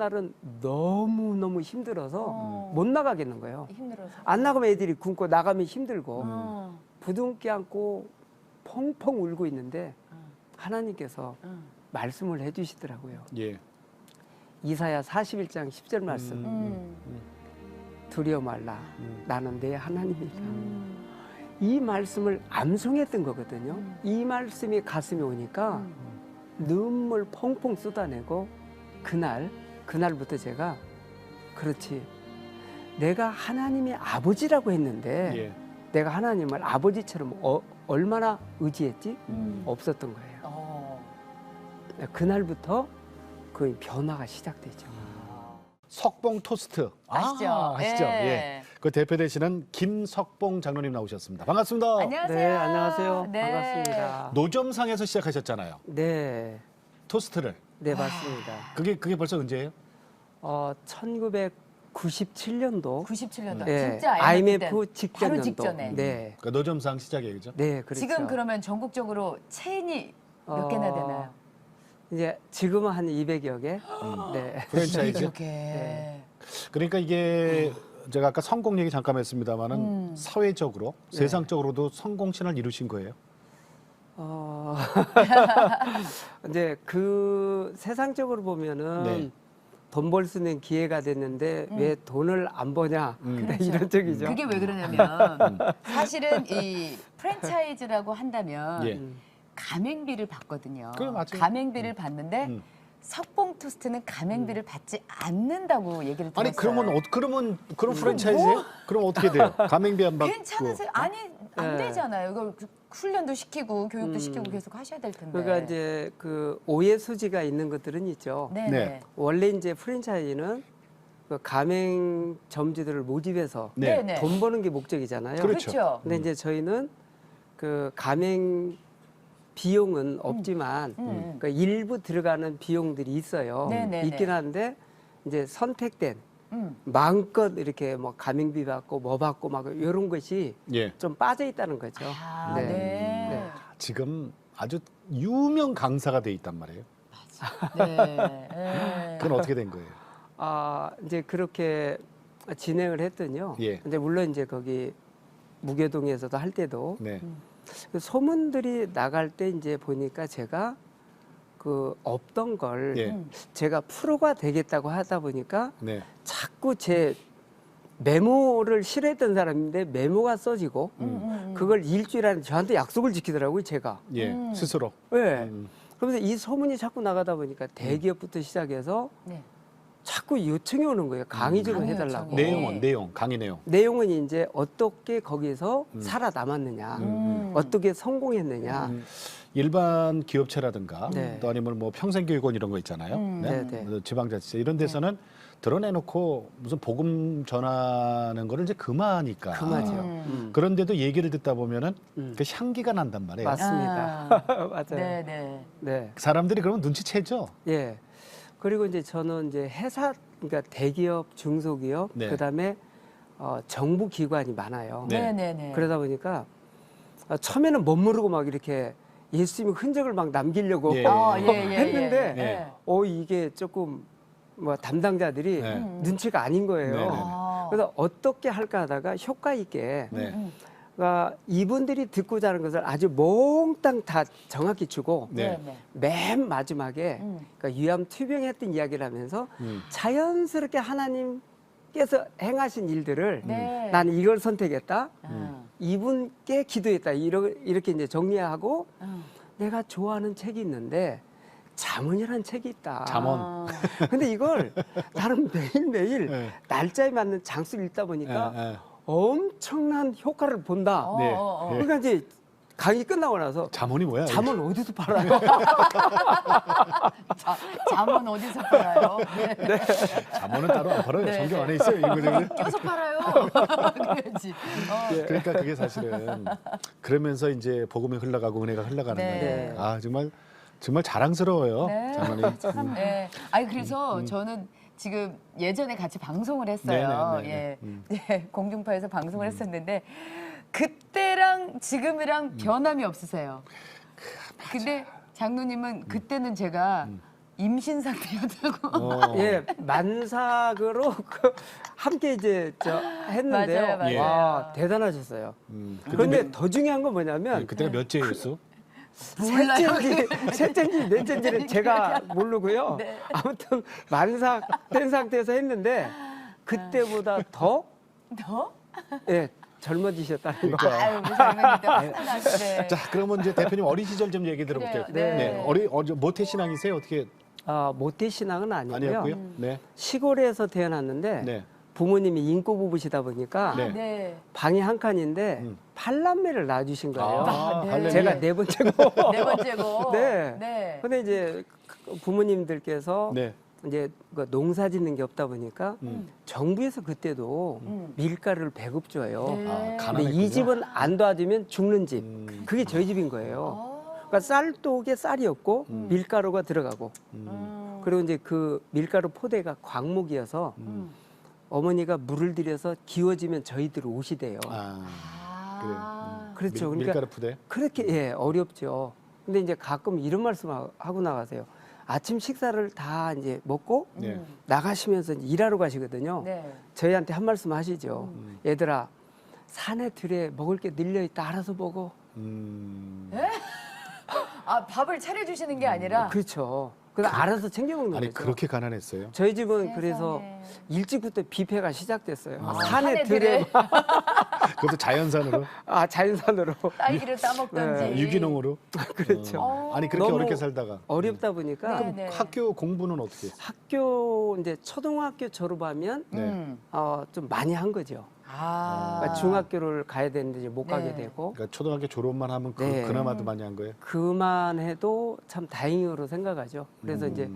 날은 너무너무 힘들어서 못 나가겠는 거예요. 힘들어서. 안 나가면 애들이 굶고 나가면 힘들고 부둥켜 안고 펑펑 울고 있는데 하나님께서 말씀을 해주시더라고요. 예. 이사야 41장 10절 말씀. 두려워 말라. 나는 내 하나님이다. 이 말씀을 암송했던 거거든요. 이 말씀이 가슴에 오니까 눈물 펑펑 쏟아내고 그날부터 제가 그렇지. 내가 하나님의 아버지라고 했는데 예. 내가 하나님을 아버지처럼 얼마나 의지했지? 없었던 거예요. 그날부터 그 변화가 시작되죠. 석봉 토스트. 아시죠? 아시죠? 예. 예. 그 대표 되시는 김석봉 장로님 나오셨습니다. 반갑습니다. 안녕하세요. 네, 안녕하세요. 네. 반갑습니다. 노점상에서 시작하셨잖아요. 네, 토스트를. 네 맞습니다. 그게 벌써 언제예요? 1997년도 97년도 네, 진짜 IMF 직전 바로 연도. 직전에. 네, 그 노점상 시작이에요, 그죠? 네, 그렇죠. 지금 그러면 전국적으로 체인이 몇 개나 되나요? 이제 지금은 한 200여 개. 네. 프랜차이즈. 이렇게. 그러니까 이게 제가 아까 성공 얘기 잠깐 했습니다만은 사회적으로, 네. 세상적으로도 성공신을 이루신 거예요. 이제 그 세상적으로 보면은 네. 돈 벌 수 있는 기회가 됐는데 왜 돈을 안 버냐 그렇죠. 이런 쪽이죠. 그게 왜 그러냐면 사실은 이 프랜차이즈라고 한다면 예. 가맹비를 받거든요. 그래, 맞아요. 가맹비를 받는데 석봉 토스트는 가맹비를 받지 않는다고 얘기를 들었어요. 아니 그러면 그런 프랜차이즈예요? 그럼 어떻게 돼요? 가맹비 안 받고. 괜찮으세요? 아니 안 네. 되잖아요. 이거 훈련도 시키고 교육도 시키고 계속 하셔야 될 텐데. 그러니까 이제 그 오해 소지가 있는 것들은 있죠. 네네. 네. 원래 이제 프랜차이즈는 그 가맹점주들을 모집해서 네. 네네. 돈 버는 게 목적이잖아요. 그렇죠. 그렇죠. 근데 이제 저희는 그 가맹 비용은 없지만 그러니까 일부 들어가는 비용들이 있어요. 네네네. 있긴 한데 이제 선택된 음. 마음껏 이렇게 뭐 가맹비 받고 뭐 받고 막 이런 것이 예. 좀 빠져 있다는 거죠. 아, 네. 네. 네. 지금 아주 유명 강사가 돼 있단 말이에요. 네. 네. 그건 어떻게 된 거예요? 이제 그렇게 진행을 했더니요. 예. 근데 물론 이제 거기 무교동에서도 할 때도 네. 그 소문들이 나갈 때 이제 보니까 제가 그 없던 걸 예. 제가 프로가 되겠다고 하다 보니까 네. 자꾸 제 메모를 싫어했던 사람인데 메모가 써지고 그걸 일주일 안에 저한테 약속을 지키더라고요, 제가. 예. 스스로. 네. 음. 그러면서 이 소문이 자꾸 나가다 보니까 대기업부터 시작해서 네. 자꾸 요청이 오는 거예요. 강의 좀 강의 해달라고. 요청이. 내용, 강의 내용. 내용은 이제 어떻게 거기서 살아남았느냐, 어떻게 성공했느냐. 일반 기업체라든가 네. 또 아니면 뭐 평생교육원 이런 거 있잖아요. 네? 네, 네. 뭐 지방자치제 이런 데서는 드러내놓고 무슨 복음 전하는 거를 이제 금하니까. 그마죠. 그런데도 얘기를 듣다 보면은 그 향기가 난단 말이에요. 맞습니다. 맞아요. 네, 네. 네. 사람들이 그러면 눈치채죠. 예. 그리고 이제 저는 이제 회사, 그러니까 대기업, 중소기업, 네. 그다음에 정부 기관이 많아요. 네. 네, 네, 네. 그러다 보니까 처음에는 못 모르고 막 이렇게 예수님의 흔적을 막 남기려고 예. 했는데 네. 이게 조금 뭐 담당자들이 네. 눈치가 아닌 거예요. 네, 네, 네. 그래서 어떻게 할까 하다가 효과 있게 네. 그러니까 이분들이 듣고자 하는 것을 아주 몽땅 다 정확히 주고 네. 네. 맨 마지막에 그러니까 유암투병했던 이야기를 하면서 자연스럽게 하나님께서 행하신 일들을 네. 나는 이걸 선택했다. 아. 이분께 기도했다. 이렇게 이제 정리하고 내가 좋아하는 책이 있는데 잠언이라는 책이 있다. 잠언. 근데 이걸 나는 매일매일 네. 날짜에 맞는 장수를 읽다 보니까 예, 예. 엄청난 효과를 본다. 네. 그러니까 이제 강의 끝나고 나서 잠언이 뭐야? 잠은 어디서 팔아요? 잠은 어디서 팔아요? 네. 잠언은 따로 안 팔아요. 네. 성경 안에 있어요. 이거는. 껴서 팔아요. 그래야지. 그러니까 그게 사실은 그러면서 이제 복음이 흘러가고 은혜가 흘러가는 네. 거예요. 아 정말 자랑스러워요. 네. 장모님. 참, 네. 아니 그래서 저는 지금 예전에 같이 방송을 했어요. 네, 네, 네, 예. 예, 공중파에서 방송을 했었는데 그때랑 지금이랑 변함이 없으세요. 근데 장로님은 그때는 제가 임신 상태였다고. 예, 만삭으로 함께 이제 했는데요. 맞아요, 맞아요. 와, 대단하셨어요. 그런데 더 중요한 건 뭐냐면 그때가 몇째였어? 셋째인지 넷째인지는 제가 모르고요. 네. 아무튼 만삭된 상태에서 했는데 그때보다 더 너? 예, 젊어지셨다는 거. 그러니까. 아유, 우리 젊은이들 화끈하시네. 자, 그러면 이제 대표님 어린 시절 좀 얘기 들어볼게요. 그래요, 네. 모태 신앙이세요? 어떻게 모태 신앙은 아니고요. 아니었고요? 네. 시골에서 태어났는데 네. 부모님이 인고 부부시다 보니까 네. 네. 방이 한 칸인데 팔남매를 낳아주신 거예요. 아, 네. 할래. 제가 네 번째고. 네 번째고. 네. 네. 근데 이제 부모님들께서 네. 이제 그 농사 짓는 게 없다 보니까 정부에서 그때도 밀가루를 배급 줘요. 네. 아, 근데 가난했군요. 이 집은 안 도와주면 죽는 집. 음. 그게 저희 집인 거예요. 그러니까 쌀독에 쌀이었고 밀가루가 들어가고 그리고 이제 그 밀가루 포대가 광목이어서 어머니가 물을 들여서 기워지면 저희들 옷이 돼요. 그래요. 그렇죠. 그러니까 밀가루 푸대. 그렇게 예 어렵죠. 근데 이제 가끔 이런 말씀 하고 나가세요. 아침 식사를 다 이제 먹고 네. 나가시면서 이제 일하러 가시거든요. 네. 저희한테 한 말씀 하시죠. 얘들아 산에 들에 먹을 게 늘려 있다 알아서 먹어. 아, 밥을 차려주시는 게 아니라. 그렇죠. 그래서 알아서 챙겨 먹는 아니 거죠. 그렇게 가난했어요? 저희 집은 세상에. 그래서 일찍부터 뷔페가 시작됐어요. 산에 산에 들에 그것도 자연산으로, 자연산으로 딸기를 따먹던지. 네. 유기농으로. 그렇죠. 아니 그렇게 너무 어렵게 살다가 어렵다 보니까 네, 네. 학교 공부는 어떻게 했어요? 학교 이제 초등학교 졸업하면 네. 좀 많이 한 거죠. 아. 그러니까 중학교를 가야 되는데 이제 못 네. 가게 되고 그러니까 초등학교 졸업만 하면 네. 그나마도 많이 한 거예요? 그만해도 참 다행으로 생각하죠. 그래서 이제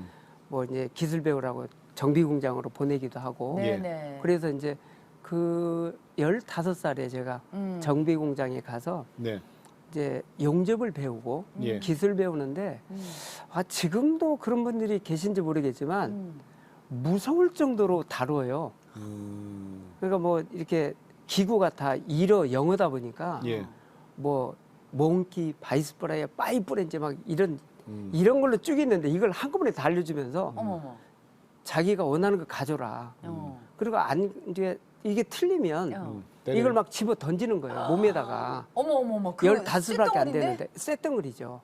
뭐 이제 기술 배우라고 정비공장으로 보내기도 하고 예. 네네. 그래서 이제 그 15살에 제가 정비공장에 가서 네. 이제 용접을 배우고 예. 기술 배우는데 지금도 그런 분들이 계신지 모르겠지만 무서울 정도로 다뤄요. 그러니까 뭐 이렇게 기구가 다 일어 영어다 보니까 예. 뭐 몽키, 바이스프라이어, 파이프렌즈 막 이런 걸로 쭉 있는데 이걸 한꺼번에 다 알려주면서 어머머. 자기가 원하는 거 가져라. 그리고 이제 이게 틀리면 이걸 막 집어 던지는 거예요. 몸에다가. 어머머머. 15밖에 안 되는데 쇳덩어리죠.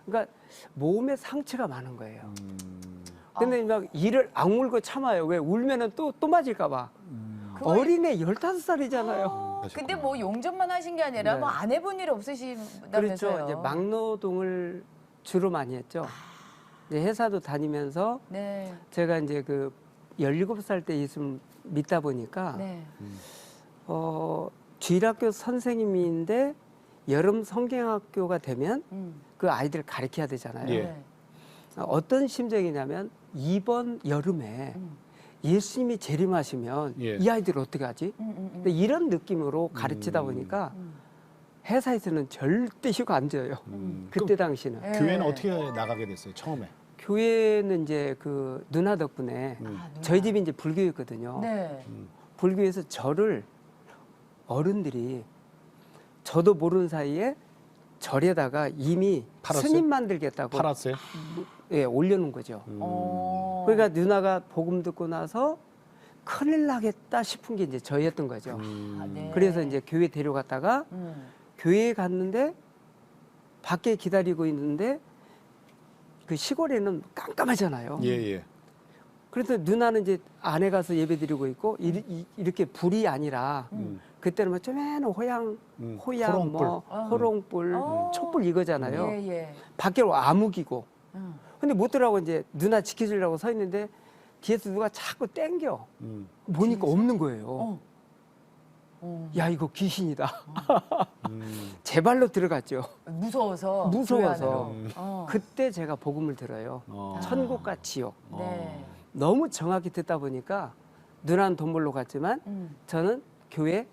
그러니까 몸에 상처가 많은 거예요. 근데 막 이를 악물고 참아요. 왜 울면은 또 맞을까 봐. 어린애 15살이잖아요. 근데 뭐 용접만 하신 게 아니라 네. 뭐 안 해본 일 없으시다면서요. 그렇죠. 이제 막노동을 주로 많이 했죠. 이제 회사도 다니면서 네. 제가 이제 그 17살 때 예수를 믿다 보니까 네. 주일학교 선생님인데 여름 성경학교가 되면 그 아이들 가르쳐야 되잖아요. 예. 네. 어떤 심정이냐면 이번 여름에 예수님이 재림하시면 예. 이 아이들 어떻게 하지? 근데 이런 느낌으로 가르치다 보니까 회사에서는 절대 휴가 안 줘요. 그때 당시는. 네. 교회는 어떻게 나가게 됐어요? 처음에? 교회는 이제 그 누나 덕분에 누나. 저희 집이 이제 불교였거든요. 네. 불교에서 저를 어른들이 저도 모르는 사이에 절에다가 이미 팔았어요? 스님 만들겠다고 팔았어요? 예, 올려놓은 거죠. 그러니까 누나가 복음 듣고 나서 큰일 나겠다 싶은 게 이제 저였던 거죠. 아, 네. 그래서 이제 교회 데려갔다가 교회에 갔는데 밖에 기다리고 있는데 그 시골에는 깜깜하잖아요. 예, 예. 그래서 누나는 이제 안에 가서 예배 드리고 있고 이렇게 불이 아니라 그때는 뭐 쪼매는 호양, 호롱불. 뭐 호롱불, 촛불 이거잖아요. 예, 예. 밖으로 암흑이고. 근데 못 들어가고 이제 누나 지켜주려고 서 있는데 뒤에서 누가 자꾸 땡겨. 보니까 없는 거예요. 야 이거 귀신이다. 제 발로 들어갔죠. 무서워서. 무서워서. 교회 안으로. 그때 제가 복음을 들어요. 천국과 지옥. 네. 너무 정확히 듣다 보니까 누나는 돈 벌러 갔지만 저는 교회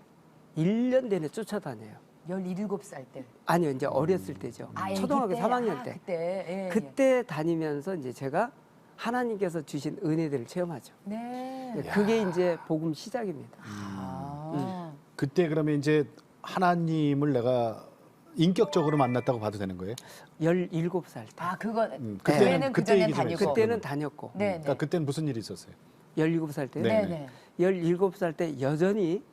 1년 내내 쫓아다녀요. 17살 때. 아니요, 이제 어렸을 때죠. 아, 초등학교 그때? 3학년 아, 때. 그때. 예, 예. 그때 다니면서 이제 제가 하나님께서 주신 은혜들을 체험하죠. 네. 그게 이제 복음 시작입니다. 아. 그때 그러면 이제 하나님을 내가 인격적으로 만났다고 봐도 되는 거예요? 17살 때. 아, 그거 그때는 교회는 그때 그전엔 얘기 좀 다니고. 해주세요. 그때는 다녔고. 네, 네. 그러니까 그때는 무슨 일이 있었어요? 17살 때. 네. 네, 네. 17살 때 여전히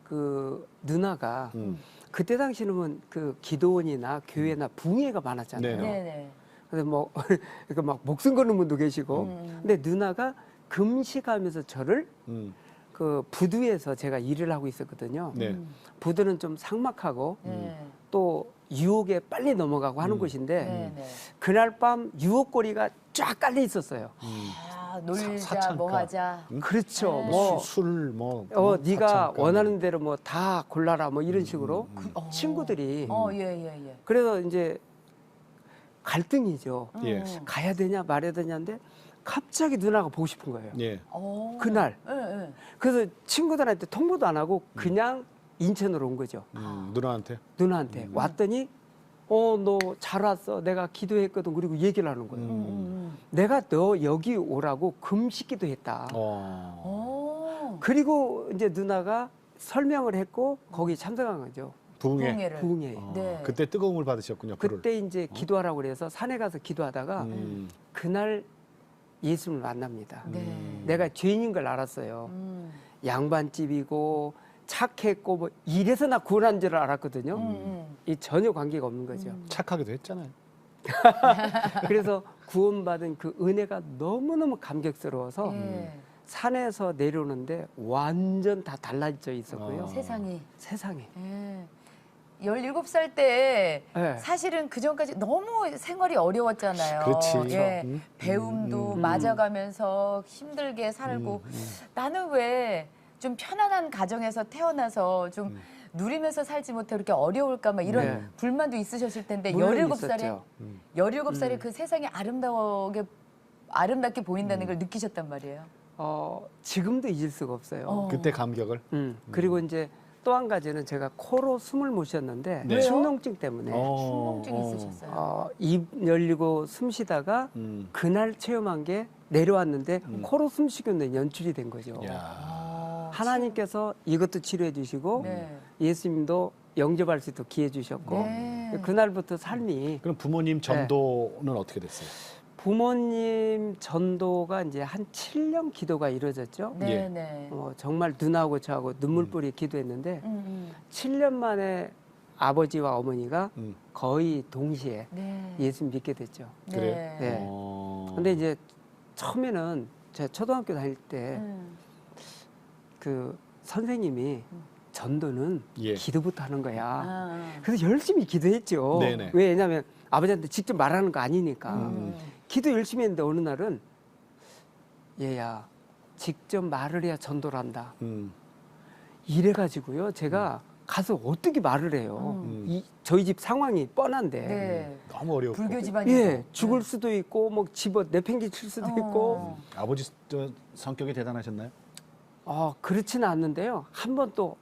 그 누나가 그때 당시는 그 기도원이나 교회나 붕괴가 많았잖아요. 네. 네, 네. 그래서 뭐 그러니까 막 목숨 거는 분도 계시고. 근데 누나가 금식하면서 저를 그 부두에서 제가 일을 하고 있었거든요. 네. 부두는 좀 삭막하고 네. 또 유혹에 빨리 넘어가고 하는 곳인데 네, 네. 그날 밤 유혹거리가 쫙 깔려 있었어요. 아, 놀자, 사창가. 뭐 하자. 그렇죠. 네. 뭐 술, 뭐. 네가 사창가. 원하는 대로 뭐 다 골라라 뭐 이런 식으로 어. 친구들이 예, 예, 예. 그래서 이제 갈등이죠. 예. 가야 되냐 말아야 되냐인데 갑자기 누나가 보고 싶은 거예요. 예. 그날. 예, 예. 그래서 친구들한테 통보도 안 하고 그냥 인천으로 온 거죠. 누나한테? 누나한테 왔더니 너 잘 왔어. 내가 기도했거든. 그리고 얘기를 하는 거예요. 내가 너 여기 오라고 금식기도 했다. 그리고 이제 누나가 설명을 했고 거기 참석한 거죠. 부흥회. 부흥회를. 부흥회. 네. 그때 뜨거움을 받으셨군요. 불을. 그때 이제 기도하라고 그래서 산에 가서 기도하다가 그날 예수님을 만납니다. 네. 내가 죄인인 걸 알았어요. 양반집이고 착했고 뭐 이래서 나 구원한 줄 알았거든요. 이 전혀 관계가 없는 거죠. 착하기도 했잖아요. 그래서 구원받은 그 은혜가 너무너무 감격스러워서 예. 산에서 내려오는데 완전 다 달라져 있었고요. 세상이. 세상에. 예. 17살 때 네. 사실은 그 전까지 너무 생활이 어려웠잖아요. 그렇지. 예. 음. 배움도 맞아가면서 힘들게 살고 나는 왜 좀 편안한 가정에서 태어나서 좀 누리면서 살지 못해 그렇게 어려울까 막 이런 네. 불만도 있으셨을 텐데 물론 17살에 있었죠. 17살에 그 세상이 아름답게 보인다는 걸 느끼셨단 말이에요. 지금도 잊을 수가 없어요. 그때 감격을. 그리고 이제 또 한 가지는 제가 코로 숨을 못 쉬었는데 네. 충농증 때문에 충농증이 있으셨어요. 입 열리고 숨 쉬다가 그날 체험한 게 내려왔는데 코로 숨 쉬겠는데 연출이 된 거죠. 야. 하나님께서 이것도 치료해 주시고 네. 예수님도 영접할 수 있도록 기회 주셨고 네. 그날부터 삶이 그럼 부모님 전도는 어떻게 됐어요? 부모님 전도가 이제 한 7년 기도가 이루어졌죠. 네, 예. 네. 정말 눈하고 저하고 눈물뿌리 기도했는데 7년 만에 아버지와 어머니가 거의 동시에 네. 예수 믿게 됐죠. 그래요? 네. 근데 이제 처음에는 제가 초등학교 다닐 때 그 선생님이 전도는 예. 기도부터 하는 거야. 아. 그래서 열심히 기도했죠. 네네. 왜냐하면 아버지한테 직접 말하는 거 아니니까. 기도 열심히 했는데 어느 날은 얘야 직접 말을 해야 전도를 한다. 이래가지고요. 제가 가서 어떻게 말을 해요. 저희 집 상황이 뻔한데. 네. 너무 어려웠고. 불교 집안이고. 예, 죽을 수도 있고 뭐 집어 내팽개칠 수도 있고. 아버지 성격이 대단하셨나요? 그렇지는 않는데요. 한 번 또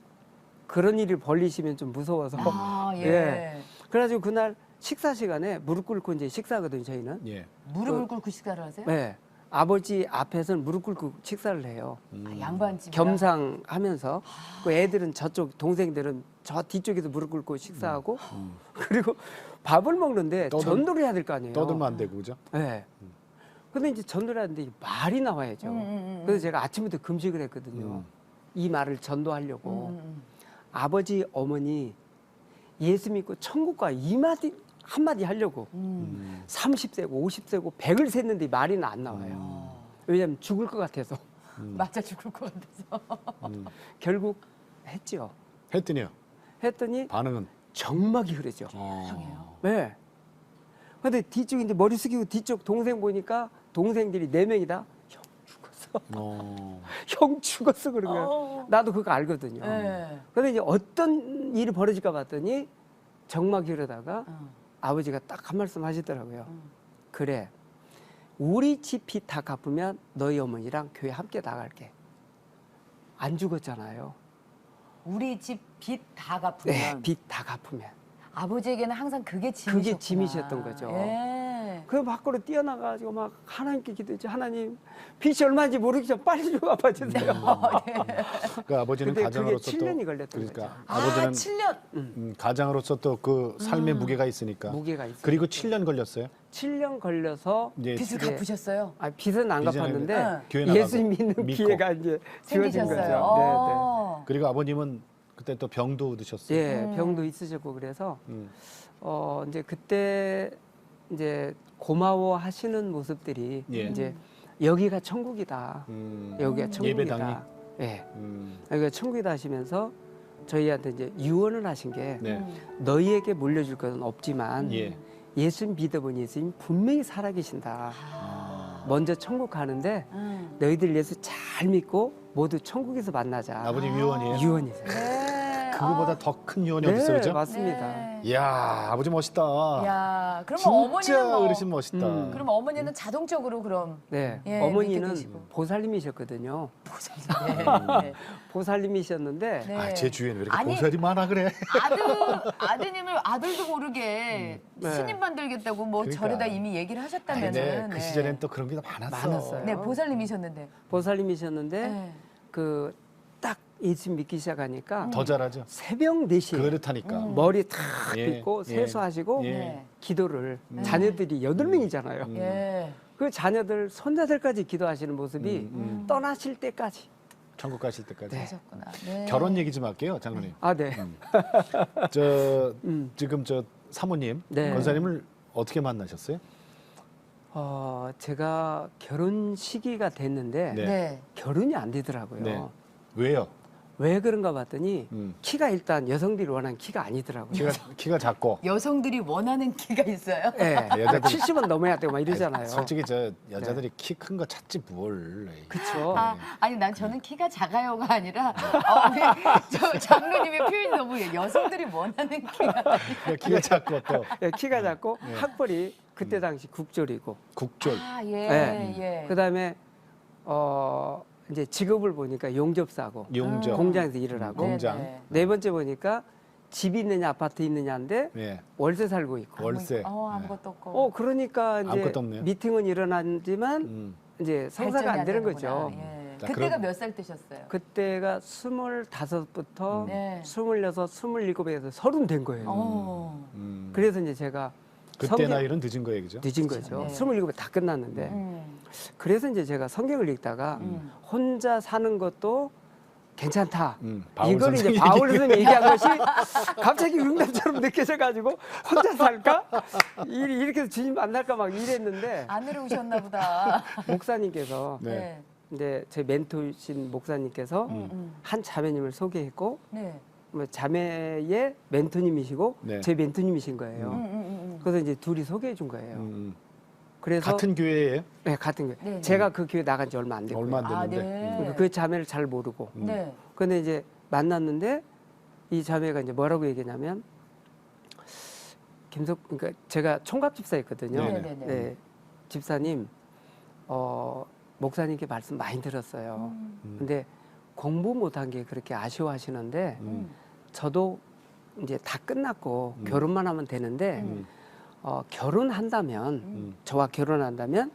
그런 일이 벌리시면 좀 무서워서. 아, 예. 예. 그래가지고 그날 식사 시간에 무릎 꿇고 이제 식사거든요, 저희는. 예. 무릎을 꿇고 식사를 하세요? 네. 아버지 앞에서는 무릎 꿇고 식사를 해요. 아, 양반집. 겸상하면서. 그 애들은 저쪽, 동생들은 저 뒤쪽에서 무릎 꿇고 식사하고. 그리고 밥을 먹는데 전도를 해야 될 거 아니에요. 떠들면 안 되고, 그죠? 네. 근데 이제 전도를 하는데 말이 나와야죠. 그래서 제가 아침부터 금식을 했거든요. 이 말을 전도하려고. 아버지, 어머니 예수 믿고 천국 가 한마디 하려고 30세고 50세고 100을 셌는데 말이 안 나와요. 왜냐하면 죽을 것 같아서. 맞아 죽을 것 같아서. 결국 했죠. 했더니요. 했더니 반응은? 정막이 흐르죠. 이상해요. 네. 근데 뒤쪽 이제 머리 숙이고 뒤쪽 동생 보니까 동생들이 4명이다. 형 죽었어. 형 죽었어 그런 거예요. 나도 그거 알거든요. 네. 근데 이제 어떤 일이 벌어질까 봤더니 정막이 흐르다가 아버지가 딱 한 말씀 하시더라고요. 그래. 우리 집 빚 다 갚으면 너희 어머니랑 교회 함께 나갈게. 안 죽었잖아요. 우리 집 빚 다 갚으면. 네, 빚 다 갚으면. 아버지에게는 항상 그게 짐이셨구나. 그게 짐이셨던 거죠. 예. 그 밖으로 뛰어나가지고 막 하나님께 기도했죠. 하나님 빚이 얼마인지 모르겠지만 빨리 좀 갚아주세요. 그 아버지는 근데 가장으로서 그게 또 7년이 걸렸던 그러니까 거죠. 아버지는 7년. 가장으로서 또 그 삶의 무게가 있으니까. 무게가 있어요. 그리고 7년 걸렸어요. 7년 걸려서 이제 빚을 예. 갚으셨어요? 빚은 안 빚은 갚았는데 응. 교회 나가고 예수 믿는 믿고. 기회가 이제 주어진 거죠. 생기셨어요. 어. 그리고 아버님은 그때 또 병도 얻으셨어요. 예, 병도 있으셨고 그래서 음. 이제 그때 이제 고마워하시는 모습들이 예. 이제 여기가 천국이다. 여기가 천국이다. 예배당이? 예. 음. 여기가 천국이다 하시면서 저희한테 이제 유언을 하신 게 네. 너희에게 물려줄 것은 없지만 예. 예수 믿어본 예수님 분명히 살아계신다. 먼저 천국 가는데 너희들 예수 잘 믿고 모두 천국에서 만나자. 아버지 유언이에요. 유언이세요. 네. 그거보다 더 큰 유언이 네, 어딨어, 그죠? 맞습니다. 네. 이야, 아버지 멋있다. 야, 그러면 진짜 어머니는 뭐, 어르신 멋있다. 그럼 어머니는 자동적으로 그럼 네, 예, 믿게 어머니는 되시고. 보살님이셨거든요. 네. 보살님이셨는데 네. 아, 제 주위에는 왜 이렇게 아니, 보살이 많아 그래? 아드님을 아들도 모르게 네. 스님 만들겠다고 뭐 그러니까. 절에다 이미 얘기를 하셨다면은 근데 그 시절엔 또 그런 게 많았어. 많았어요. 네, 보살님이셨는데. 보살님이셨는데 네. 그 딱 예수 믿기 시작하니까 더 잘하죠. 새벽 4시에 그렇다니까. 머리 탁 예, 빗고 예. 세수하시고 예. 네. 기도를 자녀들이 8명이잖아요. 예. 그 자녀들 손자들까지 기도하시는 모습이 떠나실 때까지. 천국 가실 때까지. 네. 하셨구나. 네. 결혼 얘기 좀 할게요, 장로님. 아, 네. 저 음. 지금 저 사모님, 네. 권사님을 어떻게 만나셨어요? 제가 결혼 시기가 됐는데 네. 네. 결혼이 안 되더라고요. 네. 왜요? 왜 그런가 봤더니 음. 키가 일단 여성들이 원하는 키가 아니더라고요. 키가 작고. 여성들이 원하는 키가 있어요? 네. 여자들- 70은 넘어야 되고 막 이러잖아요. 솔직히 저 여자들이 키 큰 거 찾지 뭘. 그쵸. 아니 난 저는 키가 작아요가 아니라 우리 저 장로님의 표현이 너무 여성들이 원하는 키가 키가 작고 또 예, 키가 작고 학벌이 그때 당시 국졸이고 국졸. 아, 예, 네. 예. 그다음에 이제 직업을 보니까 용접사고 용접. 공장에서 일을 하고 네, 공장. 네. 네 번째 보니까 집이 있느냐 아파트 있느냐인데 예. 월세 살고 있고 월세. 아무것도 없고. 그러니까 이제 아무것도 없네요. 미팅은 일어나지만 음. 이제 성사가 발전이 안 되는 되는구나. 거죠. 예. 자, 그때가 그럼- 몇 살 때셨어요? 그때가 25부터 네. 26, 27에서 30 된 거예요. 어. 그래서 이제 제가 그때 성경- 나이는 늦은 거예요, 그죠? 늦은 거죠. 네. 27에 다 끝났는데 그래서 이제 제가 성경을 읽다가 혼자 사는 것도 괜찮다. 바울 이걸 이제 선생님이 바울 선생님이 얘기한 것이 갑자기 응답처럼 느껴져가지고 혼자 살까? 이렇게 해서 주님 만날까 막 이랬는데 안 어려우셨나 보다. 목사님께서 네. 네. 이제 제 멘토신 목사님께서 한 자매님을 소개했고 네. 뭐 자매의 멘토님이시고 네. 제 멘토님이신 거예요. 그래서 이제 둘이 소개해 준 거예요. 그래서 같은 교회예요? 네, 같은 교회. 네. 제가 그 교회 나간 지 얼마 안 됐고요. 얼마 안 아, 됐는데. 네. 그 자매를 잘 모르고. 네. 근데 이제 만났는데 이 자매가 이제 뭐라고 얘기냐면 그러니까 제가 총각 집사였거든요. 네네. 네네네. 네, 집사님, 목사님께 말씀 많이 들었어요. 근데 공부 못한 게 그렇게 아쉬워하시는데 저도 이제 다 끝났고 결혼만 하면 되는데 결혼한다면 저와 결혼한다면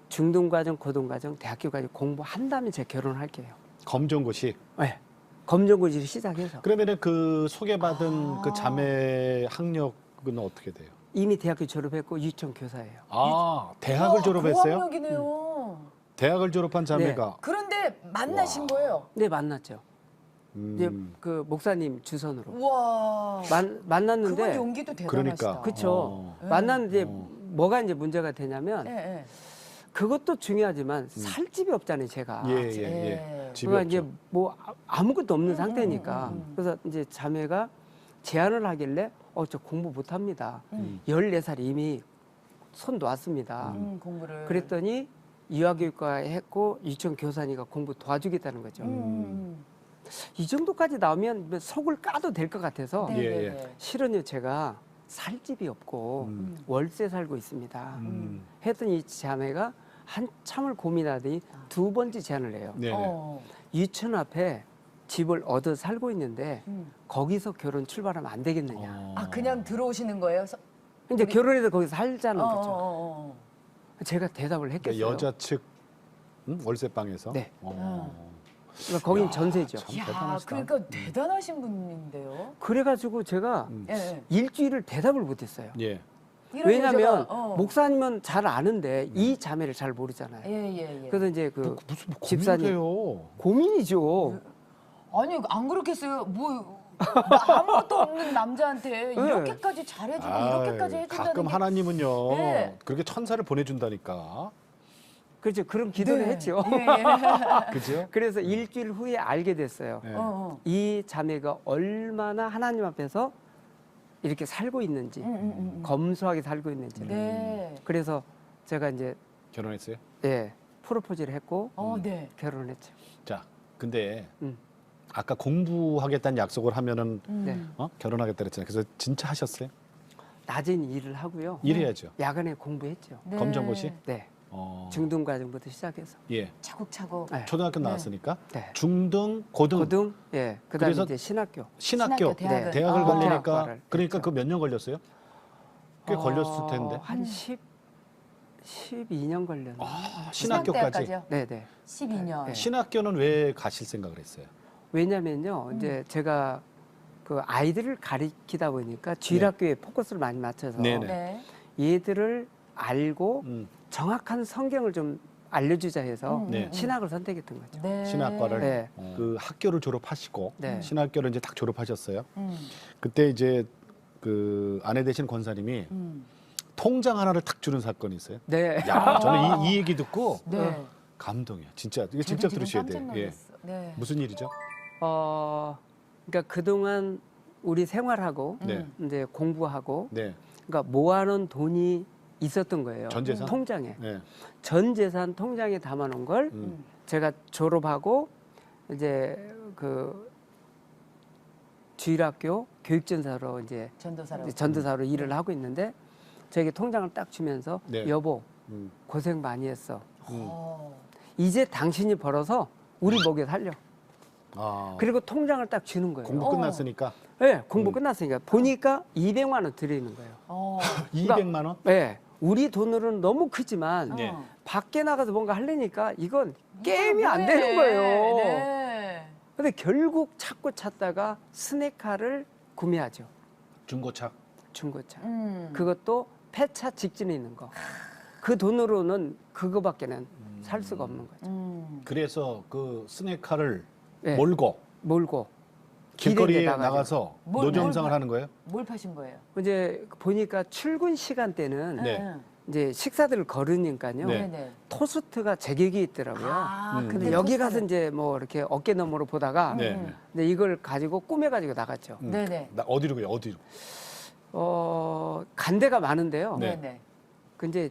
중등과정, 고등과정, 대학교까지 공부한다면 제가 결혼할게요. 검정고시. 네. 검정고시를 시작해서 그러면은 그 소개받은 그 자매 학력은 어떻게 돼요? 이미 대학교 졸업했고 유치원 교사예요. 아, 대학을 졸업했어요? 고학력이네요. 대학을 졸업한 자매가. 그런데 만나신 거예요? 네, 만났죠. 이제 음. 그 목사님 주선으로 우와. 만났는데 그건 용기도 대단하시다. 그러니까. 그쵸. 네. 만났는데 뭐가 이제 문제가 되냐면 예, 예. 그것도 중요하지만 살 집이 없잖아요, 제가. 예, 예, 예. 예. 집이 그러니까 없죠. 이제 뭐 아무것도 없는 상태니까. 그래서 이제 자매가 제안을 하길래 저 공부 못 합니다. 14살 이미 손 놨습니다. 공부를. 그랬더니 유아교육과 했고 유치원 교사니까 공부 도와주겠다는 거죠. 이 정도까지 나오면 속을 까도 될 것 같아서 네, 예, 네, 예. 네. 실은요 제가 살 집이 없고 월세 살고 있습니다. 했더니 이 자매가 한참을 고민하더니 두 번째 제안을 해요. 네. 어. 유치원 앞에 집을 얻어 살고 있는데 거기서 결혼 출발하면 안 되겠느냐. 아, 그냥 들어오시는 거예요? 이제 결혼해서 거기서 살자는 어, 거죠. 어, 어, 제가 대답을 했겠어요. 그러니까 여자 측 월세방에서. 네. 어. 그러니까 거긴 전세죠. 참 야, 대단하시다. 그러니까 대단하신 분인데요. 그래가지고 제가 예, 예. 일주일을 대답을 못했어요. 예. 이런 왜냐하면 여자가, 어. 목사님은 잘 아는데 이 자매를 잘 모르잖아요. 예, 예, 예. 그래서 이제 그 무슨 뭐 집사님 고민이세요? 고민이죠. 아니 안 그렇겠어요. 뭐 아무것도 없는 남자한테 이렇게까지 잘해주고 이렇게까지 해준다는 가끔 게 하나님은요. 네. 그렇게 천사를 보내준다니까. 그렇죠. 그런 기도를 네. 했죠. 예, 예. 그죠? 그래서 일주일 후에 알게 됐어요. 네. 어, 어. 이 자매가 얼마나 하나님 앞에서 이렇게 살고 있는지, 검소하게 살고 있는지. 네. 그래서 제가 이제 결혼했어요? 예, 프로포즈를 했고 네. 결혼을 했죠. 자, 근데 음. 아까 공부하겠다는 약속을 하면은 네. 결혼하겠다 그랬잖아요. 그래서 진짜 하셨어요? 낮엔 일을 하고요. 일해야죠. 야간에 공부했죠. 네. 검정고시? 네. 어. 중등 과정부터 시작해서. 예. 차곡차곡. 네. 초등학교 나왔으니까 네. 중등, 고등, 고등, 예. 그다음에 그래서 이제 신학교. 신학교, 대학은. 대학을 아. 걸리니까 대학과를 그러니까 했죠. 그 몇 년 걸렸어요? 꽤 걸렸을 텐데. 한 12년 걸렸나? 신학교까지. 신학대학까지요? 네, 네. 12년. 네. 신학교는 왜 가실 생각을 했어요? 왜냐면요. 이제 제가 그 아이들을 가리키다 보니까 주일학교에 포커스를 많이 맞춰서 네네. 네. 얘들을 알고 음, 정확한 성경을 좀 알려주자 해서 네. 신학을 선택했던 거죠. 네. 신학과를 네. 그 학교를 졸업하시고 네. 신학교를 이제 딱 졸업하셨어요. 음, 그때 이제 그 아내 되신 권사님이 통장 하나를 탁 주는 사건이 있어요. 네. 야, 저는 이 얘기 듣고 네. 감동이야. 진짜 이거 저도 진짜 지금 들으셔야 깜짝 돼요. 예. 놀랐어. 네. 무슨 일이죠? 그러니까 그동안 우리 생활하고 네. 이제 공부하고 네. 그러니까 모아놓은 돈이 있었던 거예요. 전 재산? 통장에. 네. 전 재산 통장에 담아놓은 걸 제가 졸업하고 이제 그 주일학교 교육전사로 이제 전도사로. 전도사로 일을 하고 있는데 저에게 통장을 딱 주면서 네. 여보 음. 고생 많이 했어. 어. 이제 당신이 벌어서 우리 먹여 살려. 아. 그리고 통장을 딱 주는 거예요. 공부 끝났으니까 네, 공부 끝났으니까 보니까 200만 원 드리는 거예요. 어. 200만 원? 네, 우리 돈으로는 너무 크지만 네. 밖에 나가서 뭔가 하려니까 이건 게임이 안 네. 되는 거예요. 네. 근데 결국 찾고 찾다가 스낵카를 구매하죠. 중고차. 중고차. 음. 그것도 폐차 직진에 있는 거. 그 돈으로는 그거밖에는 살 수가 없는 거죠. 그래서 그 스낵카를 네. 몰고 몰고 길거리에 길에 나가서 뭘 노점상을 하는 거예요? 뭘 파신 거예요? 이제 보니까 출근 시간대는 네. 이제 식사들을 거르니까요. 네. 네네. 토스트가 제격이 있더라고요. 아, 근데 여기 가서 이제 뭐 이렇게 어깨 너머로 보다가 네. 근데 이걸 가지고 꾸며 가지고 나갔죠. 네네. 나 어디로 가요? 어디로? 간 데가 많은데요. 네. 네네. 근데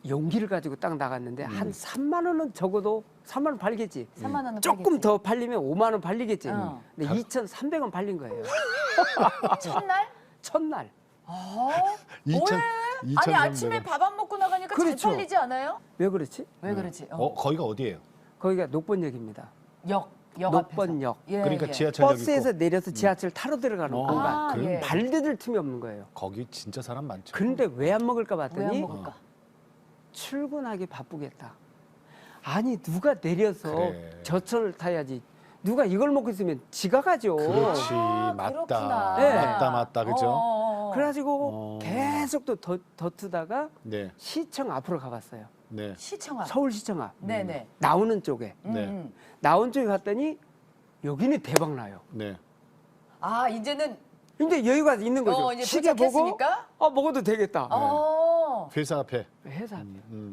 용기를 가지고 딱 나갔는데 한 3만 원은 적어도 3만 원 팔겠지. 3만 원은 조금 팔겠지. 더 팔리면 5만 원 팔리겠지. 어. 근데 2,300원 팔린 거예요. 첫날? 첫날. 아, 2,000 아니 2,300 아침에 밥 안 먹고 나가니까 그렇죠. 잘 팔리지 않아요? 왜 그렇지? 왜 그러지? 거기가 어디예요? 거기가 녹번역입니다. 역 녹번역. 앞에서. 예, 그러니까 예. 지하철역 버스에서 있고. 내려서 지하철 타러 들어가는 공간. 아, 그럼 예. 발 디딜 틈이 없는 거예요. 거기 진짜 사람 많죠. 그런데 왜 안 먹을까 왜 안 봤더니 먹을까? 출근하기 바쁘겠다. 아니 누가 내려서 그래. 저철을 타야지. 누가 이걸 먹고 있으면 지가 가죠. 그렇지. 아, 맞다. 그렇구나. 네. 맞다. 그죠? 그래가지고 어. 계속 또 더트다가 네. 시청 앞으로 가봤어요. 네. 시청 앞. 서울시청 앞. 네네. 나오는 쪽에. 네. 나온 쪽에 갔더니 여기는 대박 나요. 네. 아 이제는 이제 여유가 있는 거죠. 이제 시계 보고 도착했으니까? 먹어도 되겠다. 네. 회사 앞에. 회사 앞에.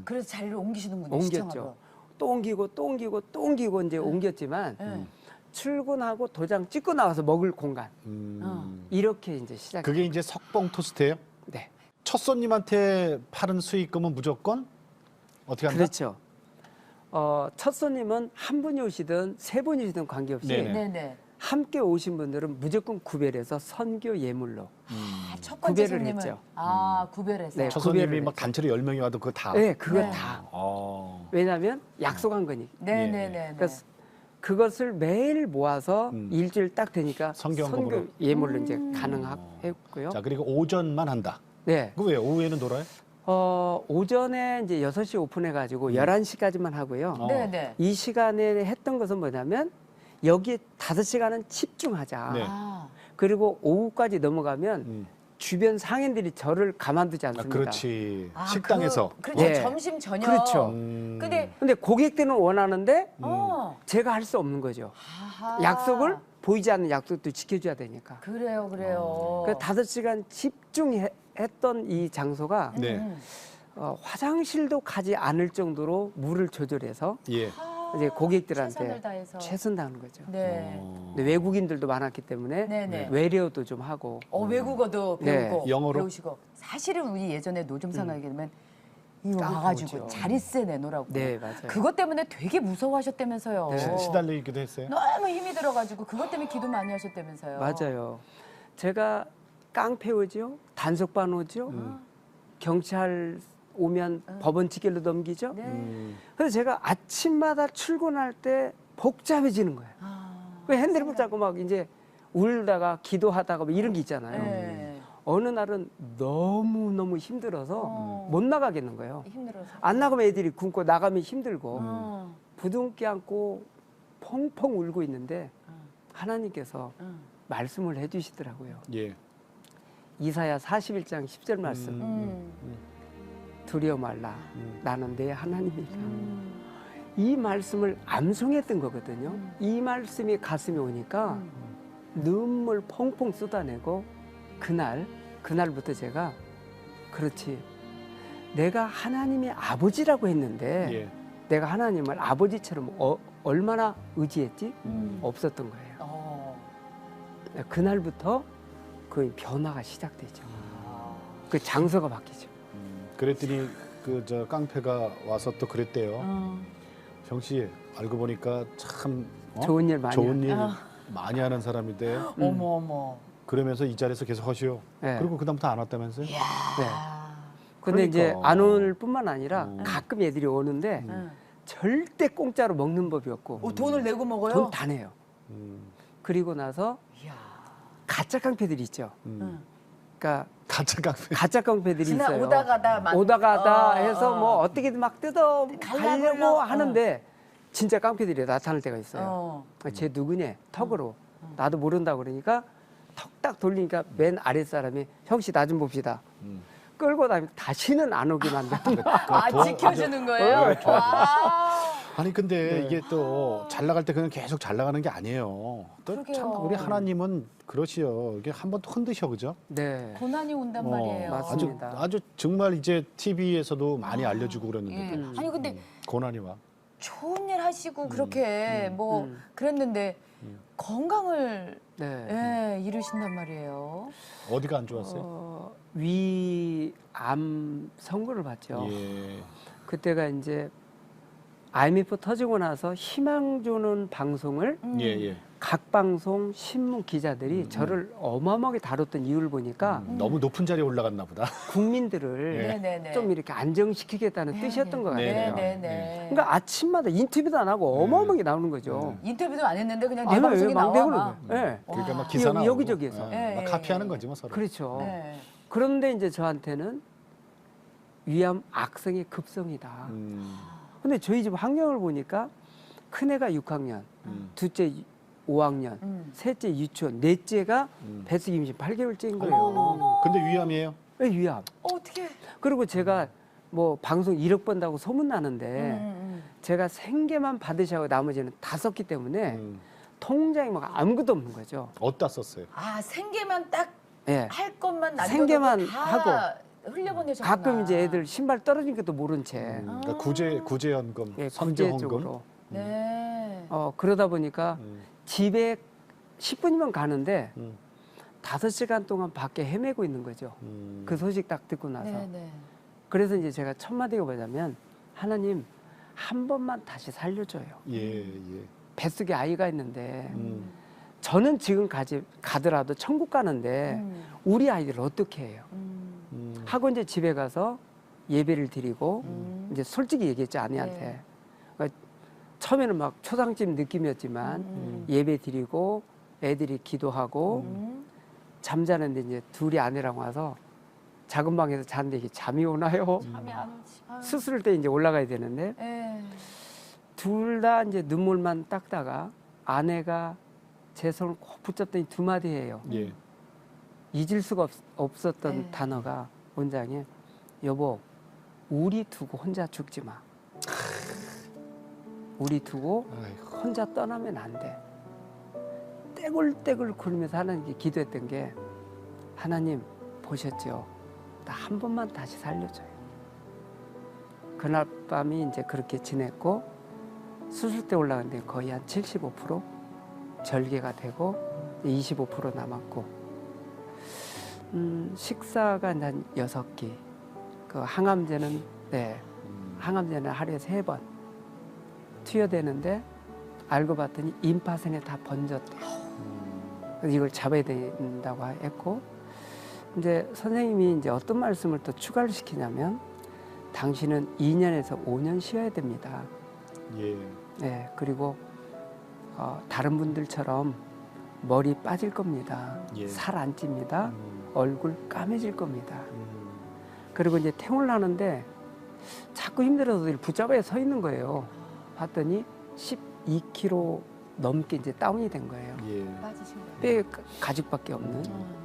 그래서 자리를 옮기시는군요. 시청 옮겼죠. 앞으로. 또 옮기고 또 옮기고 또 옮기고 이제 옮겼지만 네. 출근하고 도장 찍고 나와서 먹을 공간 이렇게 이제 시작. 그게 이제 석봉 토스트예요? 네, 첫 손님한테 파는 수익금은 무조건 어떻게 한다? 그렇죠. 첫 손님은 한 분이 오시든 세 분이 오시든 관계없이 네네. 네네. 함께 오신 분들은 무조건 구별해서 선교 예물로. 아, 첫 번째 구별을 손님은 했죠. 구별해서. 네. 첫 구별을 손님이 막 했죠. 단체로 10명이 와도 그거 다. 네, 그거 네. 다. 어. 왜냐하면 약속한 거니까. 네네네. 그래서 그것을 매일 모아서 일주일 딱 되니까 성경금으로. 선교 예물로 이제 가능했고요. 자, 그리고 오전만 한다. 네. 그 왜요? 오후에는 놀아요? 오전에 이제 6시 오픈해가지고 11시까지만 하고요. 네네. 이 시간에 했던 것은 뭐냐면 여기에 5시간은 집중하자. 네. 아, 그리고 오후까지 넘어가면 주변 상인들이 저를 가만두지 아, 않습니다. 그렇지. 식당에서. 그렇죠. 예. 점심 저녁. 그렇죠. 근데 근데 고객들은 원하는데 어. 제가 할 수 없는 거죠. 아하. 약속을 보이지 않는 약속도 지켜줘야 되니까. 그래요, 그래요. 그 5시간 집중했던 이 장소가 네. 화장실도 가지 않을 정도로 물을 조절해서 예. 이제 고객들한테 최선을 다해서. 최선 다하는 거죠. 네. 근데 외국인들도 많았기 때문에 네네. 외래어도 좀 하고. 외국어도 네. 배우고 영어로? 배우시고. 사실은 우리 예전에 노점 상하게 되면 이거 깜짝 와가지고 놀죠. 자릿세 내놓으라고. 네, 맞아요. 그것 때문에 되게 무서워하셨다면서요. 네. 시달리기도 했어요? 너무 힘이 들어가지고 그것 때문에 기도 많이 하셨다면서요. 맞아요. 제가 깡패 오죠, 단속반 오죠, 경찰 오면 법원 직결로 넘기죠. 네. 그래서 제가 아침마다 출근할 때 복잡해지는 거예요. 그 핸드폰 잡고 막 이제 울다가 기도하다가 뭐 이런 게 있잖아요. 네. 어느 날은 너무 힘들어서 못 나가겠는 거예요. 힘들어서. 안 나가면 애들이 굶고 나가면 힘들고 어. 부둥켜 안고 펑펑 울고 있는데 하나님께서 응. 말씀을 해주시더라고요. 예. 이사야 41장 10절 말씀. 두려워 말라. 나는 내 하나님이다. 이 말씀을 암송했던 거거든요. 이 말씀이 가슴에 오니까 눈물 펑펑 쏟아내고 그날부터 제가 그렇지. 내가 하나님의 아버지라고 했는데 예. 내가 하나님을 아버지처럼 얼마나 의지했지? 없었던 거예요. 그날부터 그 변화가 시작되죠. 그 장소가 바뀌죠. 그랬더니 그 저 깡패가 와서 또 그랬대요. 정 씨 알고 보니까 참 좋은 일 많이 좋은 일 아. 많이 하는 사람인데 어머 어머. 그러면서 이 자리에서 계속 하시오. 네. 그리고 그다음부터 안 왔다면서요? 네. 근데 이제 그러니까. 안 올 뿐만 아니라 가끔 애들이 오는데 응. 절대 공짜로 먹는 법이 없고 돈을 내고 먹어요? 돈 다 내요. 음. 그리고 나서 이야. 가짜 깡패들이 있죠. 응. 그러니까 가짜 깡패. 가짜 깡패들이 있어요. 오다 가다 오다 가다 해서 뭐 어떻게든 막 뜯어 가려고 갈라보려고. 하는데 진짜 깡패들이 나타날 때가 있어요. 어. 쟤 누구냐? 턱으로. 나도 모른다 그러니까 턱 딱 돌리니까 맨 아랫사람이 형씨 나 좀 봅시다. 끌고 다니면 다시는 안 오게 만드는 거야. 아 지켜주는 거예요? 와. 아니 근데 네. 이게 또 잘 나갈 때 그냥 계속 잘 나가는 게 아니에요. 또 그러게요. 참 우리 하나님은 그러시요. 이게 한 번 또 흔드셔 그죠? 네. 고난이 온단 말이에요. 맞습니다. 아주 정말 이제 TV에서도 많이 알려주고 그랬는데 예. 또 아니 근데 고난이 와. 좋은 일 하시고 그렇게 뭐 그랬는데 건강을 네. 잃으신단 말이에요. 어디가 안 좋았어요? 위암 선고를 받죠. 예. 그때가 이제 IMF 터지고 나서 희망 주는 방송을 예, 예. 각 방송 신문 기자들이 저를 어마어마하게 다뤘던 이유를 보니까 너무 높은 자리에 올라갔나 보다. 국민들을 예. 네네네. 좀 이렇게 안정시키겠다는 뜻이었던 것 같아요. 네. 네네네. 그러니까 아침마다 인터뷰도 안 하고 어마어마하게 나오는 거죠. 인터뷰도 안 했는데 그냥 내 아니, 방송이 나와. 망대고는 막. 거예요. 네. 그러니까 막 와. 기사 나오고 여기저기에서. 예, 막 예, 카피하는 예. 거지 뭐 서로. 그렇죠. 네. 그런데 이제 저한테는 위암 악성의 급성이다. 근데 저희 집 환경을 보니까 큰애가 6학년, 둘째 5학년, 셋째 유치원, 넷째가 뱃속 임신 8개월째인 거예요. 근데 위암이에요? 왜 위암? 어떻게? 그리고 제가 뭐 방송 1억 번다고 소문나는데 제가 생계만 받으셔고 나머지는 다 썼기 때문에 통장에 막 아무것도 없는 거죠. 어디다 썼어요? 아 생계만 딱 할 예. 것만 남겨놓고 생계만 다 하고 흘려보내셨구나. 가끔 이제 애들 신발 떨어진 것도 모른 채 그러니까 구제연금, 예, 선교헌금. 구제적으로. 네. 그러다 보니까 집에 10분이면 가는데 음. 5시간 동안 밖에 헤매고 있는 거죠. 그 소식 딱 듣고 나서. 네네. 그래서 이제 제가 첫 마디가 뭐냐면 하나님 한 번만 다시 살려줘요. 예, 예. 뱃속에 아이가 있는데 저는 지금 가더라도 천국 가는데 우리 아이들 어떻게 해요? 하고 이제 집에 가서 예배를 드리고 이제 솔직히 얘기했죠 아내한테. 네. 그러니까 처음에는 막 초상집 느낌이었지만 예배 드리고 애들이 기도하고 잠자는데 이제 둘이 아내랑 와서 작은 방에서 자는데 이게 잠이 오나요? 잠이 안 오지. 아유. 수술할 때 이제 올라가야 되는데 예. 둘 다 이제 눈물만 닦다가 아내가 제 손을 꼭 붙잡더니 두 마디 해요. 예. 잊을 수가 없었던 네. 단어가 원장님, 여보, 우리 두고 혼자 죽지 마. 우리 두고 아이고. 혼자 떠나면 안 돼. 떼굴떼굴 굴면서 하나님께 기도했던 게 하나님 보셨죠? 나 한 번만 다시 살려줘요. 그날 밤이 이제 그렇게 지냈고 수술대 올라갔는데 거의 한 75% 절개가 되고 25% 남았고 식사가 한 6끼 그 항암제는 네 항암제는 하루에 3번 투여되는데 알고 봤더니 임파선에 다 번졌대요. 그래서 이걸 잡아야 된다고 했고 이제 선생님이 이제 어떤 말씀을 또 추가를 시키냐면 당신은 2년에서 5년 쉬어야 됩니다. 예. 네, 그리고 다른 분들처럼 머리 빠질 겁니다. 예. 살 안 찝니다. 얼굴 까매질 겁니다. 음. 그리고 이제 퇴원을 하는데 자꾸 힘들어서 붙잡아야 서 있는 거예요. 봤더니 12kg 넘게 이제 다운이 된 거예요. 예. 빠지신 거예요. 뼈 가죽밖에 없는.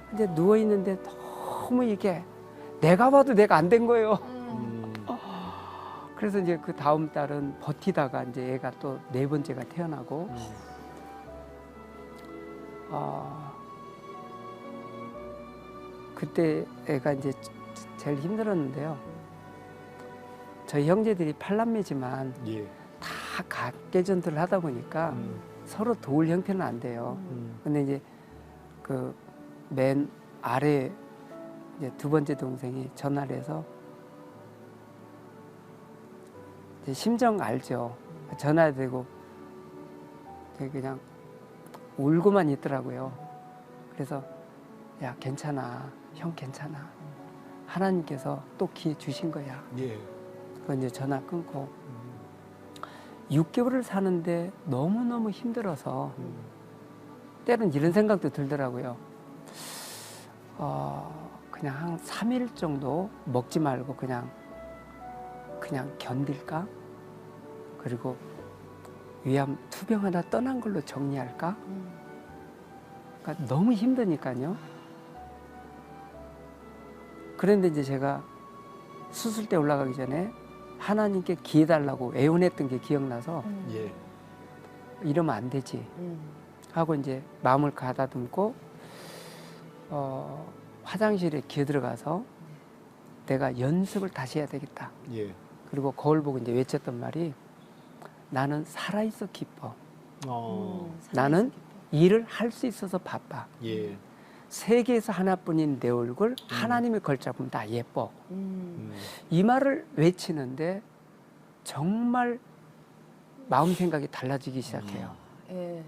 근데 누워 있는데 너무 이게 내가 봐도 내가 안 된 거예요. 그래서 이제 그 다음 달은 버티다가 이제 애가 또 4번째가 태어나고 그때 애가 이제 제일 힘들었는데요. 저희 형제들이 8남매지만 예. 다 각계전투를 하다 보니까 서로 도울 형태는 안 돼요. 근데 이제 그 맨 아래 이제 2번째 동생이 전화를 해서 이제 심정 알죠. 전화되고 그냥 울고만 있더라고요. 그래서 야 괜찮아, 형 괜찮아. 하나님께서 또 기회 주신 거야. 예. 그건 이제 전화 끊고 6개월을 사는데 너무너무 힘들어서 때로는 이런 생각도 들더라고요. 그냥 한 3일 정도 먹지 말고 그냥 견딜까? 그리고 위암 투병 하나 떠난 걸로 정리할까? 그러니까 너무 힘드니까요. 그런데 이제 제가 수술대 올라가기 전에 하나님께 기회 달라고 애원했던 게 기억나서 예. 이러면 안 되지 하고 이제 마음을 가다듬고 화장실에 기어 들어가서 내가 연습을 다시 해야 되겠다. 예. 그리고 거울 보고 이제 외쳤던 말이 나는 살아있어 기뻐. 나는 일을 할 수 있어서 바빠. 예. 세계에서 하나뿐인 내 얼굴 하나님의 걸작품 다 예뻐. 이 말을 외치는데 정말 마음 생각이 달라지기 시작해요. 예.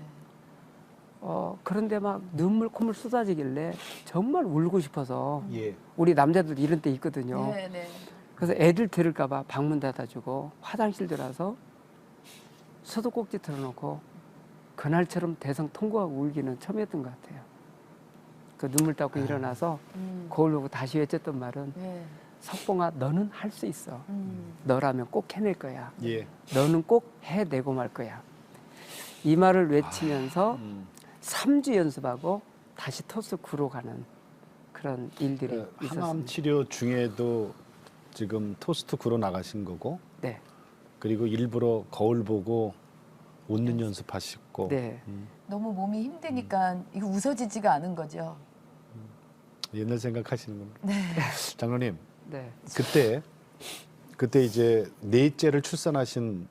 그런데 막 눈물 콧물 쏟아지길래 정말 울고 싶어서 예. 우리 남자들 이런 때 있거든요. 네, 네. 그래서 애들 들을까 봐 방문 닫아주고 화장실 들어가서 수도꼭지 틀어놓고 그날처럼 대성 통곡하고 울기는 처음이었던 것 같아요. 그 눈물 닦고 일어나서 거울 보고 다시 외쳤던 말은 네. 석봉아 너는 할 수 있어. 너라면 꼭 해낼 거야. 예. 너는 꼭 해내고 말 거야. 이 말을 외치면서 3주 연습하고 다시 토스 구로 가는 그런 일들이 항암 있었습니다. 치료 중에도 지금 토스트 구로 나가신 거고 네, 그리고 일부러 거울 보고 웃는 연습하시고 네. 너무 몸이 힘드니까 이거 웃어지지가 않은 거죠. 옛날 생각하시는군요. 장로님 네. 그때 이제 넷째를 출산하신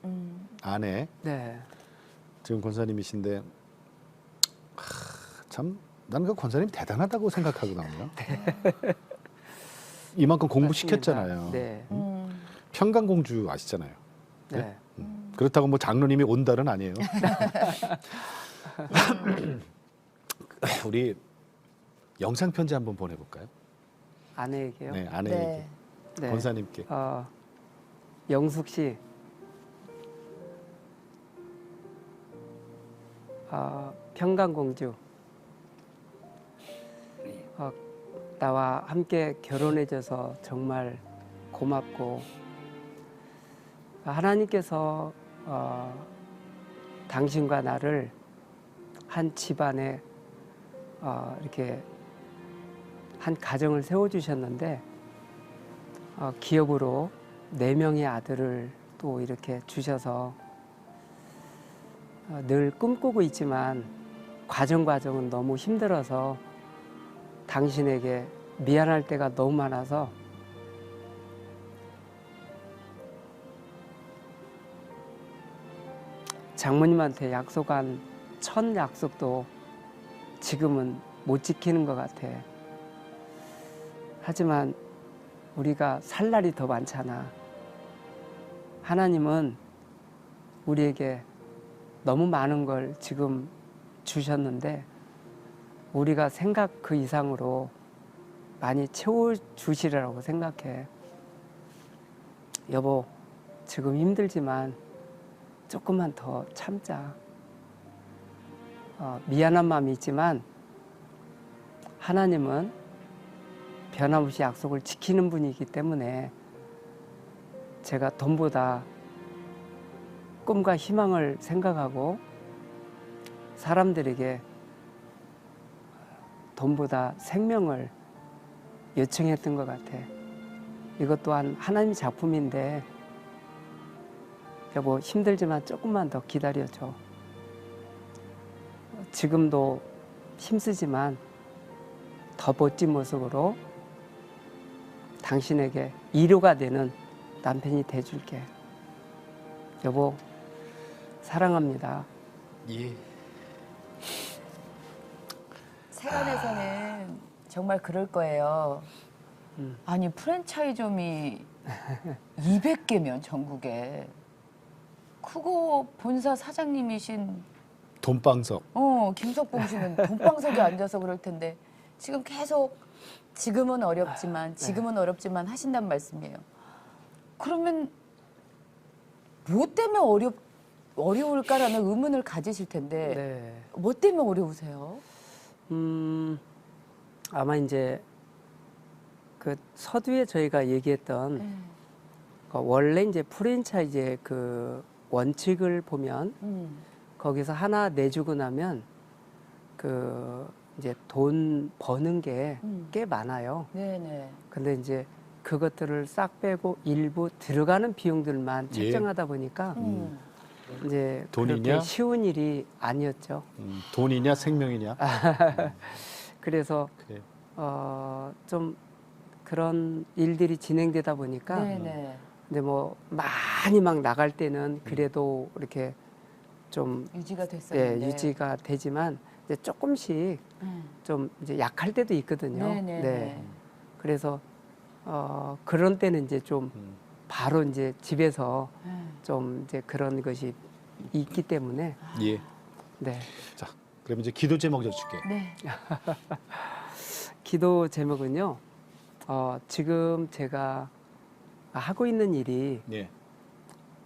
아내 네. 지금 권사님이신데 참 나는 그 권사님 대단하다고 생각하거든요. 이만큼 공부시켰잖아요. 네. 평강공주 아시잖아요. 네. 그렇다고 뭐 장로님이 온달은 아니에요. 우리 영상 편지 한번 보내볼까요? 아내에게요. 네, 아내에게 네. 네. 권사님께. 영숙 씨, 평강공주, 나와 함께 결혼해줘서 정말 고맙고 하나님께서 당신과 나를 한 집안에 이렇게 한 가정을 세워주셨는데 기업으로 4명의 아들을 또 이렇게 주셔서 늘 꿈꾸고 있지만 과정은 너무 힘들어서 당신에게 미안할 때가 너무 많아서 장모님한테 약속한 첫 약속도 지금은 못 지키는 것 같아. 하지만 우리가 살 날이 더 많잖아. 하나님은 우리에게 너무 많은 걸 지금 주셨는데 우리가 생각 그 이상으로 많이 채워주시리라고 생각해. 여보, 지금 힘들지만 조금만 더 참자. 미안한 마음이 있지만 하나님은 변함없이 약속을 지키는 분이기 때문에 제가 돈보다 꿈과 희망을 생각하고 사람들에게 돈보다 생명을 요청했던 것 같아. 이것 또한 하나님 작품인데 여보 힘들지만 조금만 더 기다려줘. 지금도 힘쓰지만 더 멋진 모습으로 당신에게 위로가 되는 남편이 돼줄게. 여보 사랑합니다. 예. 세간에서는 정말 그럴 거예요. 아니 프랜차이점이 200개면 전국에 크고 본사 사장님이신 돈방석. 김석봉 씨는 돈방석에 앉아서 그럴 텐데 지금 계속 지금은 어렵지만 하신단 말씀이에요. 그러면 뭐 때문에 어려울까라는 의문을 가지실 텐데 네. 뭐 때문에 어려우세요? 아마 이제 그 서두에 저희가 얘기했던 원래 이제 프랜차이즈의 그 원칙을 보면 거기서 하나 내주고 나면 그 이제 돈 버는 게 꽤 많아요. 네네. 근데 이제 그것들을 싹 빼고 일부 들어가는 비용들만 예. 책정하다 보니까 이제 돈이냐? 그렇게 쉬운 일이 아니었죠. 돈이냐 생명이냐? 그래서 그래. 좀 그런 일들이 진행되다 보니까 네네. 근데 뭐 많이 막 나갈 때는 그래도 이렇게 좀 유지가 됐었는데. 유지가 되지만 이제 조금씩 좀 이제 약할 때도 있거든요. 네네네. 네. 그래서 그런 때는 이제 좀 바로 이제 집에서 좀 이제 그런 것이 있기 때문에 예. 네. 자, 그럼 이제 기도 제목 여쭐게. 네. 기도 제목은요. 지금 제가 하고 있는 일이 예.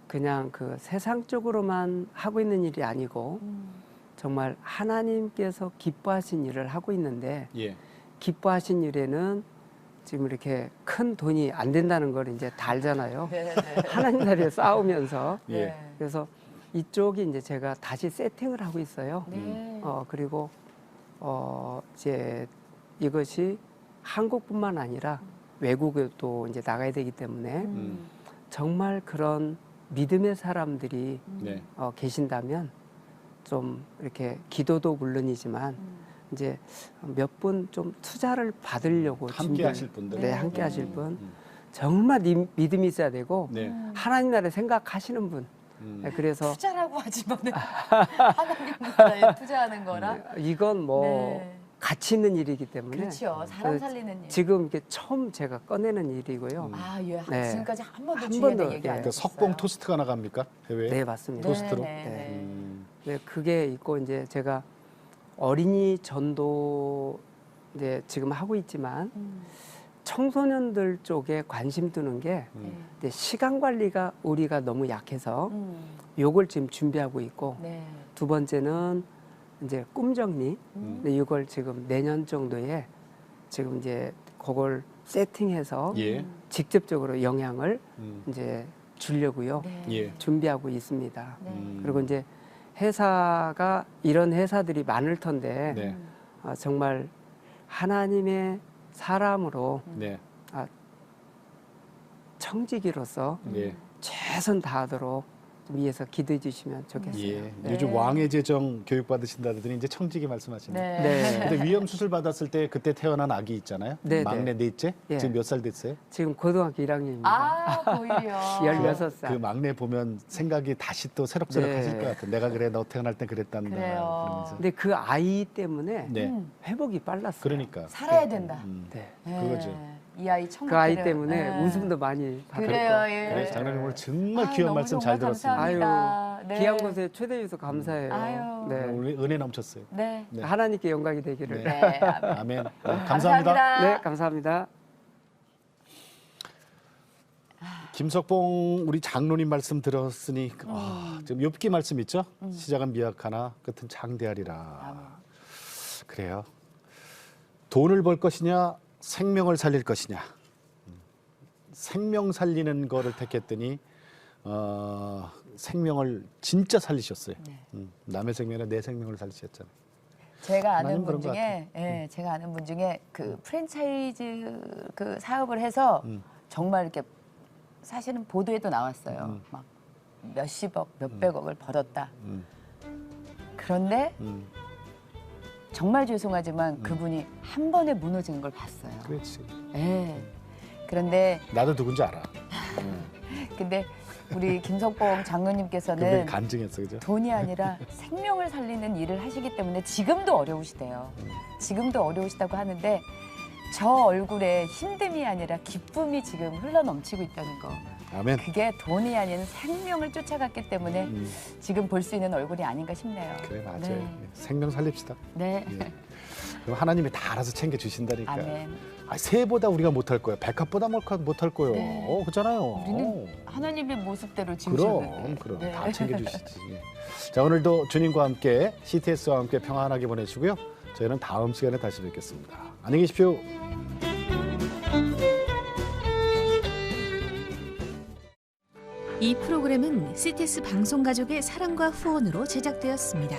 그냥 그 세상적으로만 하고 있는 일이 아니고 정말 하나님께서 기뻐하신 일을 하고 있는데 예. 기뻐하신 일에는 지금 이렇게 큰 돈이 안 된다는 걸 이제 다 알잖아요. 네네. 하나님 나라에 싸우면서 예. 그래서 이쪽이 이제 제가 다시 세팅을 하고 있어요. 네. 그리고 이제 이것이 한국뿐만 아니라 외국에도 이제 나가야 되기 때문에 정말 그런 믿음의 사람들이 네. 계신다면 좀 이렇게 기도도 물론이지만 이제 몇 분 좀 투자를 받으려고 함께 하실 분들. 네, 함께 하실 분 정말 믿음이 있어야 되고 네. 하나님 나라 생각하시는 분. 네, 그래서 투자라고 하지만 하나님 나라에 투자하는 거라. 이건 뭐 네. 가치 있는 일이기 때문에 그렇죠. 사람 살리는 일. 지금 이게 처음 제가 꺼내는 일이고요. 아, 예. 네. 지금까지 한 번도 한 주위에다 번도, 얘기 안 예. 그 했어요. 석봉 토스트가 나갑니까? 해외에? 네, 맞습니다. 토스트로? 네. 네, 그게 있고 이제 제가 어린이 전도 이제 지금 하고 있지만 청소년들 쪽에 관심 두는 게 이제 시간 관리가 우리가 너무 약해서 요걸 지금 준비하고 있고 네. 두 번째는 이제 꿈 정리. 근데 이걸 지금 내년 정도에 지금 이제 그걸 세팅해서 예. 직접적으로 영향을 이제 주려고요. 네. 예. 준비하고 있습니다. 네. 그리고 이제 회사가 이런 회사들이 많을 텐데 네. 정말 하나님의 사람으로 네. 청지기로서 예. 최선 다하도록 좀 위해서 기도해 주시면 좋겠어요. 예. 네. 요즘 왕의 제정 교육 받으신다더니 이제 청지기 말씀하시네요. 네. 네. 근데 위험 수술 받았을 때 그때 태어난 아기 있잖아요. 네, 막내 네. 넷째. 예. 지금 몇 살 됐어요? 지금 고등학교 1학년입니다. 아, 오히려. 16살. 그 막내 보면 생각이 다시 또 새록새록하실 네. 것 같아요. 내가 그래 너 태어날 땐 그랬단다. 그래요. 그러면서. 근데 그 아이 때문에 네. 회복이 빨랐어요. 그러니까. 살아야 된다. 네. 그거죠. 이 아이 천국. 그 아이 때문에 웃음도 많이 받았고. 그래요. 예. 그래 장로님 오늘 정말 아, 귀한 너무 말씀 잘 정말 들었습니다. 감사합니다. 네. 귀한 곳에 초대해 주셔서 감사해요. 아유. 네. 오늘 은혜 넘쳤어요. 네. 네. 하나님께 영광이 되기를. 네. 네. 아멘. 네, 감사합니다. 네, 감사합니다. 김석봉 우리 장로님 말씀 들었으니 지금 욥기 말씀 있죠? 시작은 미약하나 끝은 장대하리라. 그래요. 돈을 벌 것이냐 생명을 살릴 것이냐. 생명 살리는 거를 택했더니 생명을 진짜 살리셨어요. 네. 남의 생명이나 내 생명을 살리셨잖아요. 제가 아는 하나님 분 그런 것 중에, 예, 제가 아는 분 중에 그 프랜차이즈 그 사업을 해서 정말 이렇게 사실은 보도에도 나왔어요. 막 몇십억, 몇백억을 벌었다. 그런데 정말 죄송하지만 그분이 한 번에 무너지는 걸 봤어요. 그렇지. 예. 그런데 나도 누군지 알아. 근데 우리 김석봉 그분이 장로님께서는 간증했어, 그죠? 돈이 아니라 생명을 살리는 일을 하시기 때문에 지금도 어려우시대요. 지금도 어려우시다고 하는데 저 얼굴에 힘듦이 아니라 기쁨이 지금 흘러넘치고 있다는 거. 아멘. 그게 돈이 아닌 생명을 쫓아갔기 때문에 지금 볼 수 있는 얼굴이 아닌가 싶네요. 그래 맞아요. 네. 생명 살립시다. 네. 예. 그럼 하나님이 다 알아서 챙겨 주신다니까. 아멘. 새보다 우리가 못할 거야. 백합보다 못할 거요. 네. 그렇잖아요. 우리는 하나님의 모습대로 그럼 지으셨는데. 그럼 네. 다 챙겨 주시지. 자 오늘도 주님과 함께 CTS와 함께 평안하게 보내시고요. 저희는 다음 시간에 다시 뵙겠습니다. 안녕히 계십시오. 이 프로그램은 CTS 방송가족의 사랑과 후원으로 제작되었습니다.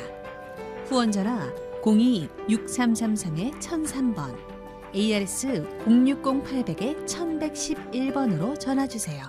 후원 전화 02-6333-1003번, ARS 060-800-1111번으로 전화주세요.